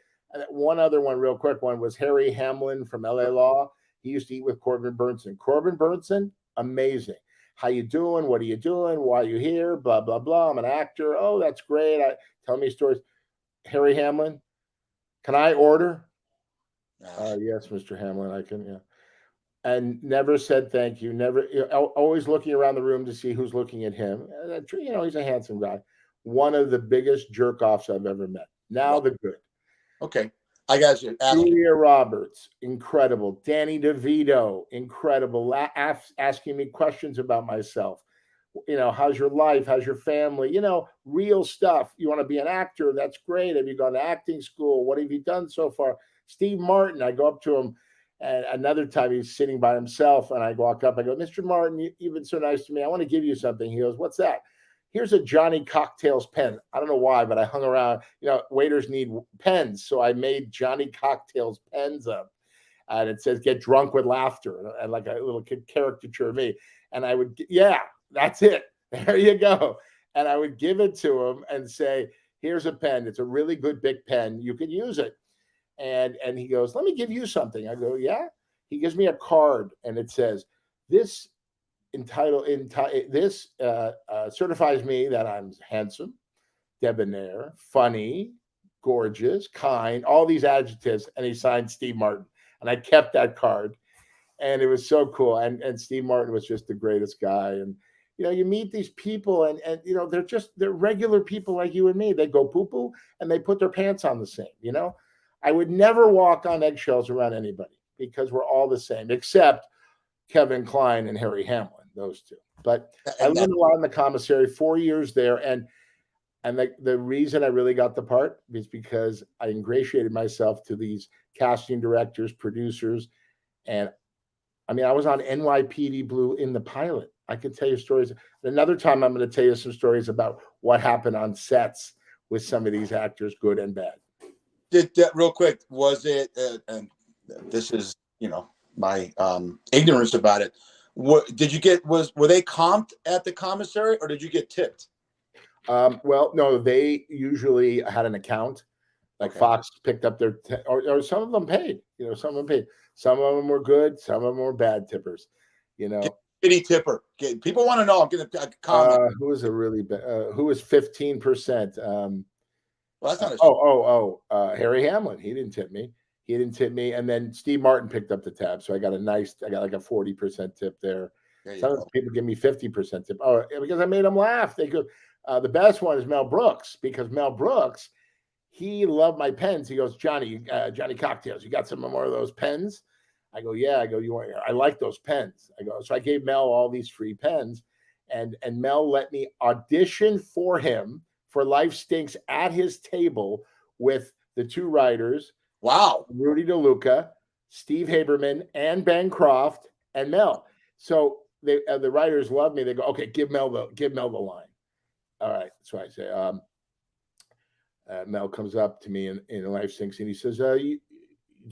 one other one, real quick one was Harry Hamlin from LA Law. He used to eat with Corbin Burnson. Corbin Burnson, amazing. How you doing? What are you doing? Why are you here? Blah blah blah. I'm an actor. Oh, that's great. Tell me stories. Harry Hamlin, can I order? Yes, Mr. Hamlin, I can. Yeah. And never said thank you. Never, always looking around the room to see who's looking at him. He's a handsome guy. One of the biggest jerk offs I've ever met. Now the good. Okay, I got you. Julia Roberts, incredible. Danny DeVito, incredible. Asking me questions about myself. How's your life? How's your family? Real stuff. You want to be an actor? That's great. Have you gone to acting school? What have you done so far? Steve Martin, I go up to him. And another time he's sitting by himself and I walk up, I go, Mr. Martin, you've been so nice to me. I want to give you something. He goes, what's that? Here's a Johnny Cocktails pen. I don't know why, but I hung around, waiters need pens. So I made Johnny Cocktails pens up and it says, get drunk with laughter and like a little caricature of me. And I would, yeah, that's it. There you go. And I would give it to him and say, here's a pen. It's a really good big pen. You can use it. And he goes, let me give you something. I go, yeah. He gives me a card and it says, this certifies me that I'm handsome, debonair, funny, gorgeous, kind, all these adjectives. And he signed Steve Martin. And I kept that card. And it was so cool. And Steve Martin was just the greatest guy. And you meet these people and they're regular people like you and me. They go poo-poo and they put their pants on the same. I would never walk on eggshells around anybody because we're all the same, except Kevin Kline and Harry Hamlin, those two. But I learned a lot in the commissary, 4 years there. And the reason I really got the part is because I ingratiated myself to these casting directors, producers. And I mean, I was on NYPD Blue in the pilot. I can tell you stories. Another time, I'm going to tell you some stories about what happened on sets with some of these actors, good and bad. Real quick, was it, and this is, my ignorance about it. What did you get? Were they comped at the commissary or did you get tipped? Well, no, they usually had an account. Like Fox picked up their, or some of them paid. Some of them paid. Some of them were good. Some of them were bad tippers. Shitty tipper. People want to know. I'm going to comment. Who was a really bad? Who was 15%? Well, that's not Harry Hamlin. He didn't tip me. And then Steve Martin picked up the tab. So I got like a 40% tip there. Some people give me 50% tip. Oh, because I made them laugh. They go. The best one is Mel Brooks, because Mel Brooks, he loved my pens. He goes, Johnny Cocktails, you got some more of those pens? I go, yeah. I go, I like those pens. I go, so I gave Mel all these free pens, and Mel let me audition for him for Life Stinks at his table with the two writers. Wow. Rudy DeLuca, Steve Haberman, and Ben Croft, and Mel. So the writers love me. They go, okay, give Mel the line. All right. So I say, Mel comes up to me in Life Stinks and he says, do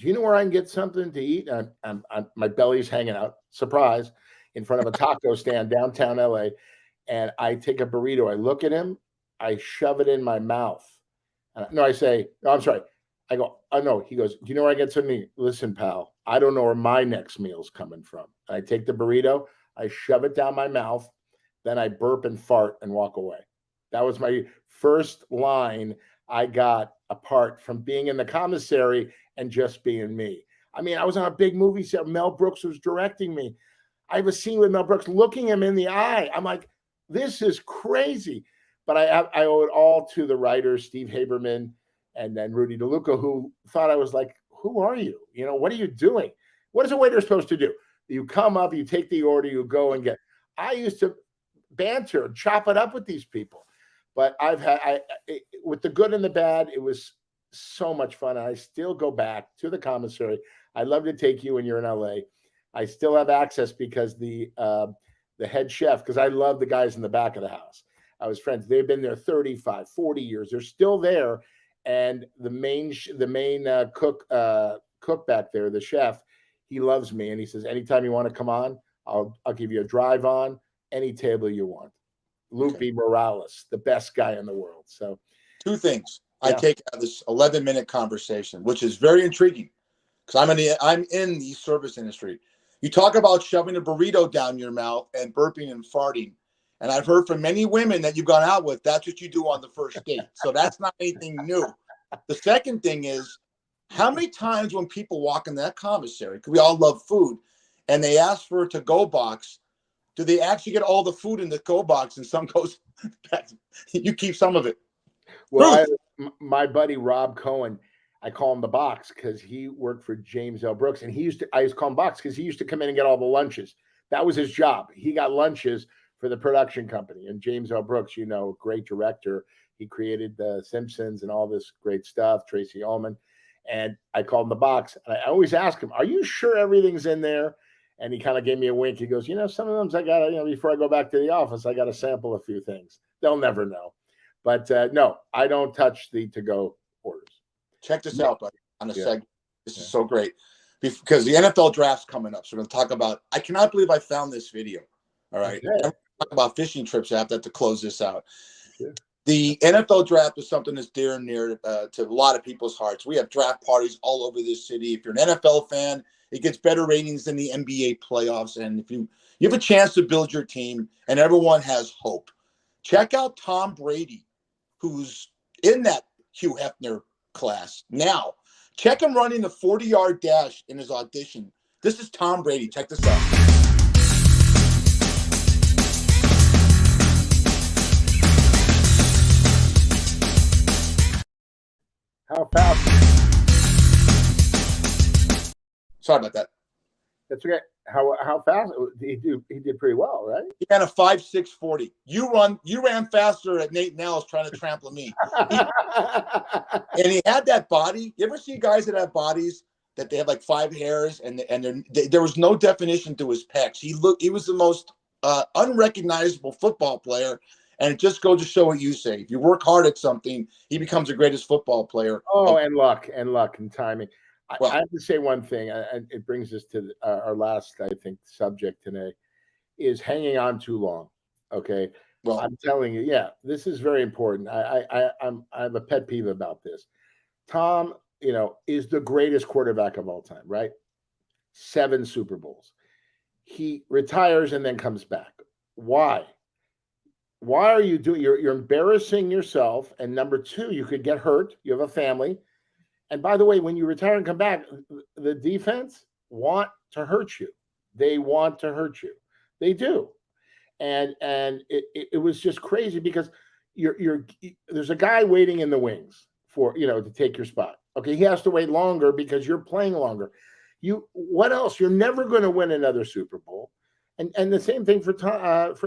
you know where I can get something to eat? And my belly's hanging out, surprise, in front of a taco stand downtown LA. And I take a burrito. I look at him. I shove it in my mouth. I say, no, I'm sorry. I go, oh, no. He goes, do you know where I get something? Listen, pal, I don't know where my next meal's coming from. And I take the burrito. I shove it down my mouth. Then I burp and fart and walk away. That was my first line I got apart from being in the commissary and just being me. I mean, I was on a big movie set. Mel Brooks was directing me. I have a scene with Mel Brooks looking him in the eye. I'm like, this is crazy. But I owe it all to the writers, Steve Haberman and then Rudy DeLuca, who thought I was like, who are you? What are you doing? What is a waiter supposed to do? You come up, you take the order, you go and get. I used to banter and chop it up with these people. But with the good and the bad, it was so much fun. I still go back to the commissary. I'd love to take you when you're in LA. I still have access because the head chef, because I love the guys in the back of the house. I was friends. They've been there 35, 40 years. They're still there. And the main cook back there, the chef, he loves me. And he says, anytime you want to come on, I'll give you a drive on any table you want. Lupe Morales, the best guy in the world. So, two things I take out of this 11-minute conversation, which is very intriguing because I'm in the service industry. You talk about shoving a burrito down your mouth and burping and farting, and I've heard from many women that you've gone out with. That's what you do on the first date. So that's not anything new. The second thing is, how many times when people walk in that commissary, because we all love food, and they ask for a to-go box, do they actually get all the food in the go box and some goes back? You keep some of it. Well, my buddy Rob Cohen, I call him the box because he worked for James L. Brooks, and I used to call him box because he used to come in and get all the lunches. That was his job. He got lunches for the production company. And James L. Brooks, great director. He created The Simpsons and all this great stuff, Tracy Ullman. And I called him the box. And I always ask him, are you sure everything's in there? And he kind of gave me a wink. He goes, some of them I got to, before I go back to the office, I got to sample a few things. They'll never know. But no, I don't touch the to-go orders. Check this out, buddy, on a segment. This is so great because the NFL draft's coming up. So we're going to talk about, I cannot believe I found this video. All right. Okay. Talk about fishing trips. I have to close this out. Sure. The NFL draft is something that's dear and near to a lot of people's hearts. We have draft parties all over this city. If you're an NFL fan, it gets better ratings than the NBA playoffs. And if you have a chance to build your team and everyone has hope, check out Tom Brady, who's in that Hugh Hefner class now. Check him running the 40-yard dash in his audition. This is Tom Brady. Check this out. how fast. Sorry about that. That's okay. How fast he did pretty well, right? He ran a 5.6 40. You ran faster at Nate Nels trying to trample me. And he had that body. You ever see guys that have bodies that they have like 5 hairs and there was no definition to his pecs. He was the most unrecognizable football player. And it just goes to show what you say. If you work hard at something, he becomes the greatest football player. Oh, and luck and timing. Well, I have to say one thing, and it brings us to our last, I think, subject today, is hanging on too long. Okay, well, I'm telling you, yeah, this is very important. I have a pet peeve about this. Tom, is the greatest quarterback of all time, right? 7 Super Bowls. He retires and then comes back. Why? Why are you doing? You're embarrassing yourself. And number 2, you could get hurt. You have a family. And by the way, when you retire and come back, the defense want to hurt you. They want to hurt you. They do. And it was just crazy because there's a guy waiting in the wings for, to take your spot. Okay, he has to wait longer because you're playing longer. What else? You're never going to win another Super Bowl. And the same thing for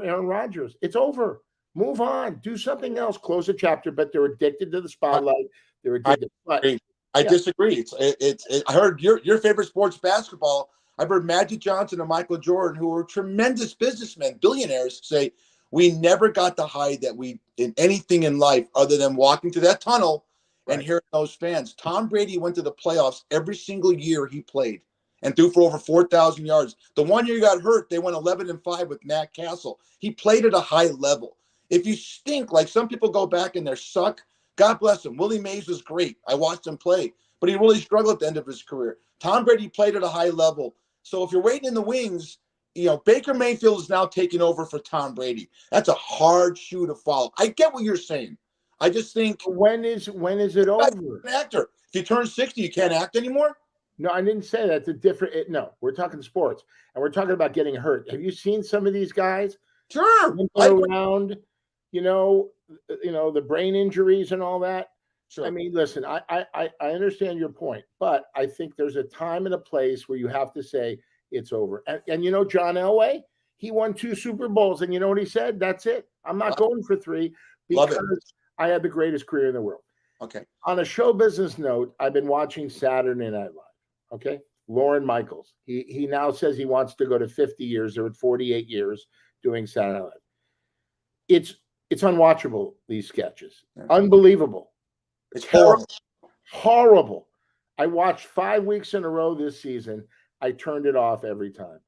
Aaron Rodgers. It's over. Move on. Do something else. Close a chapter. But they're addicted to the spotlight. They're addicted. I disagree. I heard your favorite sports basketball. I've heard Magic Johnson and Michael Jordan, who were tremendous businessmen, billionaires, say we never got the high that we in anything in life other than walking through that tunnel and hearing those fans. Tom Brady went to the playoffs every single year he played and threw for over 4,000 yards. The one year he got hurt, they went 11-5 with Matt Castle. He played at a high level. If you stink, like some people go back and they suck, God bless him. Willie Mays was great. I watched him play, but he really struggled at the end of his career. Tom Brady played at a high level. So if you're waiting in the wings, Baker Mayfield is now taking over for Tom Brady. That's a hard shoe to follow. I get what you're saying. I just think when is it over? An actor. If you turn 60, you can't act anymore. No, I didn't say that. It's a different. No, we're talking sports, and we're talking about getting hurt. Have you seen some of these guys? Sure. Around, the brain injuries and all that. Sure. I mean, listen, I understand your point, but I think there's a time and a place where you have to say it's over. And John Elway, he won 2 Super Bowls, and you know what he said? That's it. I'm not going for 3 because I had the greatest career in the world. Okay. On a show business note, I've been watching Saturday Night Live. Okay. Lorne Michaels. He now says he wants to go to 50 years or 48 years doing Saturday Night Live. It's unwatchable, these sketches. Yeah. Unbelievable. It's horrible. Horrible. I watched 5 weeks in a row this season. I turned it off every time.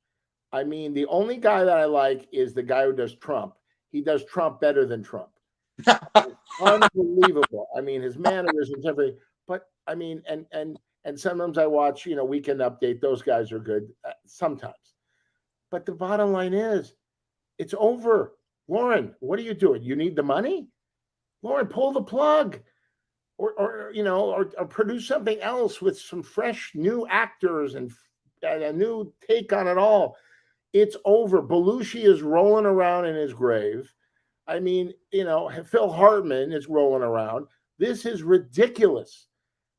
I mean, the only guy that I like is the guy who does Trump. He does Trump better than Trump. Unbelievable. I mean, his mannerisms, everything. But I mean, and sometimes I watch, Weekend Update. Those guys are good sometimes. But the bottom line is, it's over. Lauren, what are you doing? You need the money? Lauren, pull the plug. Or produce something else with some fresh new actors and a new take on it all. It's over. Belushi is rolling around in his grave. I mean, Phil Hartman is rolling around. This is ridiculous.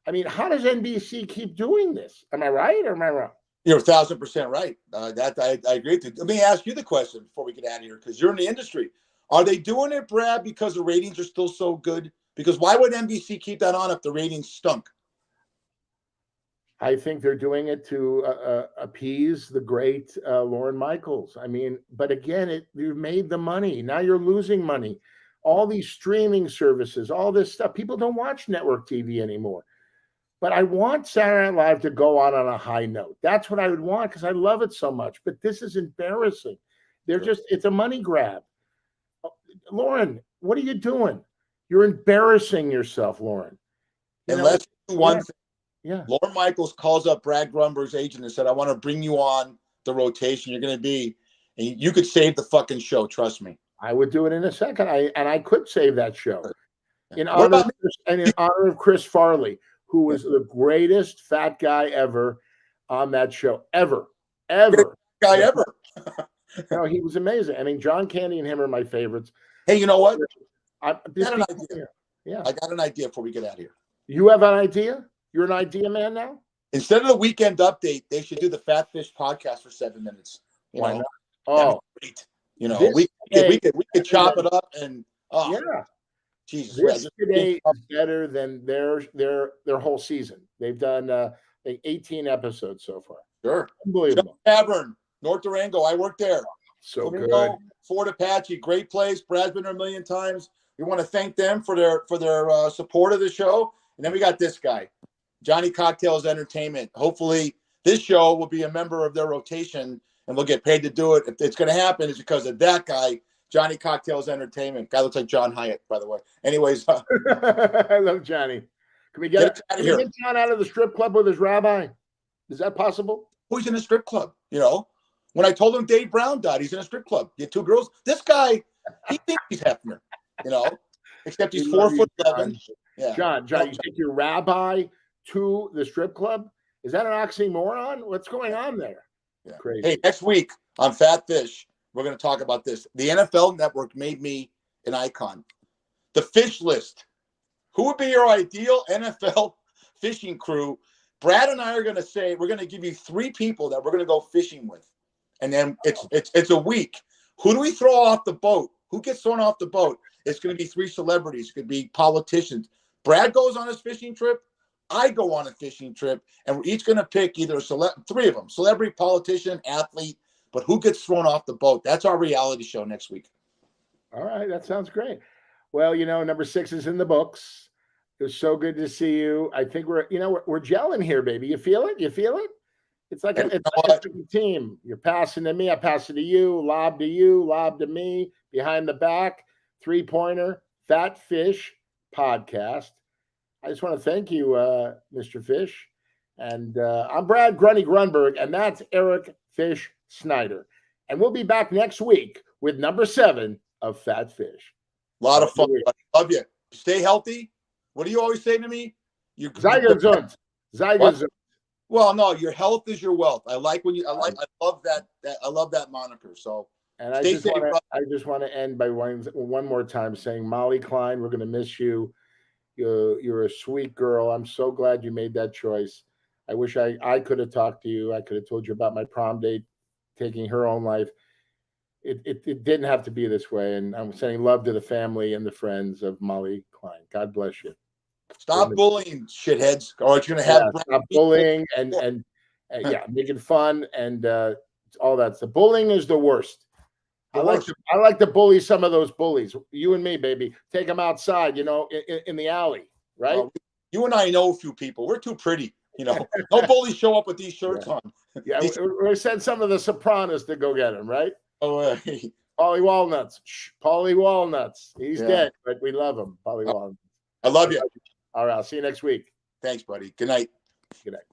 I mean, how does NBC keep doing this? Am I right or am I wrong? You're 1,000% right. That I agree with you. Let me ask you the question before we get out of here, because you're in the industry. Are they doing it, Brad, because the ratings are still so good? Because why would NBC keep that on if the ratings stunk? I think they're doing it to appease the great Lorne Michaels. I mean, but again, you made the money. Now you're losing money. All these streaming services, all this stuff. People don't watch network TV anymore. But I want Saturday Night Live to go on a high note. That's what I would want because I love it so much. But this is embarrassing. It's a money grab. Lauren, what are you doing? You're embarrassing yourself, Lauren. And let's do one thing. Yeah. Lorne Michaels calls up Brad Grunberg's agent and said, I want to bring you on the rotation. You're going to be, and you could save the fucking show. Trust me. I would do it in a second. I could save that show in honor of Chris Farley, who was the greatest fat guy ever on that show. Ever. Guy ever. No, he was amazing. I mean, John Candy and him are my favorites. Hey, you know what? I got an idea. Yeah. I got an idea before we get out of here. You have an idea? You're an idea man now? Instead of the weekend update, they should do the Fat Fish podcast for 7 minutes. Why not? That'd Oh, be great. You know, this we could chop it up and yeah. Jesus. This today is better than their whole season. They've done like 18 episodes so far. Sure. Unbelievable. Tavern, North Durango. I worked there. So Flamingo, good. Fort Apache, great place. Brad's been there a million times. We want to thank them for their support of the show. And then we got this guy, Johnny Cocktails Entertainment. Hopefully this show will be a member of their rotation and we'll get paid to do it. If it's going to happen, it's because of that guy, Johnny Cocktails Entertainment. Guy looks like John Hyatt, by the way. Anyways. I love Johnny. Can we get John out of the strip club with his rabbi? Is that possible? Oh, he's in a strip club, you know. When I told him Dave Brown died, he's in a strip club. You had 2 girls. This guy, he thinks he's Hefner, you know, except he's 4'11". Yeah. John, you take your rabbi to the strip club? Is that an oxymoron? What's going on there? Yeah. Crazy. Hey, next week on Fat Fish, we're going to talk about this. The NFL Network made me an icon. The fish list. Who would be your ideal NFL fishing crew? Brad and I are going to say we're going to give you 3 people that we're going to go fishing with. And then it's a week. Who do we throw off the boat? Who gets thrown off the boat? It's going to be 3 celebrities. It could be politicians. Brad goes on his fishing trip. I go on a fishing trip. And we're each going to pick either 3 of them, celebrity, politician, athlete. But who gets thrown off the boat? That's our reality show next week. All right. That sounds great. Well, number 6 is in the books. It was so good to see you. I think we're gelling here, baby. You feel it? It's like a team. You're passing to me. I pass it to you. Lob to me. Behind the back. 3-pointer. Fat Fish podcast. I just want to thank you, Mr. Fish. And I'm Brad Grunny Grunberg, and that's Eric Fish Snyder. And we'll be back next week with number 7 of Fat Fish. A lot of fun. Love you. Stay healthy. What do you always say to me? Zeigesund. Well, no, your health is your wealth. I love that. I love that moniker. So, and I just want to end by one more time saying, Molly Klein, we're going to miss you. You're a sweet girl. I'm so glad you made that choice. I wish I could have talked to you. I could have told you about my prom date, taking her own life. It didn't have to be this way. And I'm sending love to the family and the friends of Molly Klein. God bless you. Stop bullying, shitheads. Or it's going to have stop bullying and making fun and all that. The bullying is the worst. I like to bully some of those bullies. You and me, baby. Take them outside, in the alley, right? You and I know a few people. We're too pretty, No bullies show up with these shirts on. Yeah, we send some of the Sopranos to go get him, right? Oh, Paulie Walnuts. Paulie Walnuts. He's dead, but we love him. Paulie Walnuts. I love you. All right, I'll see you next week. Thanks, buddy. Good night. Good night.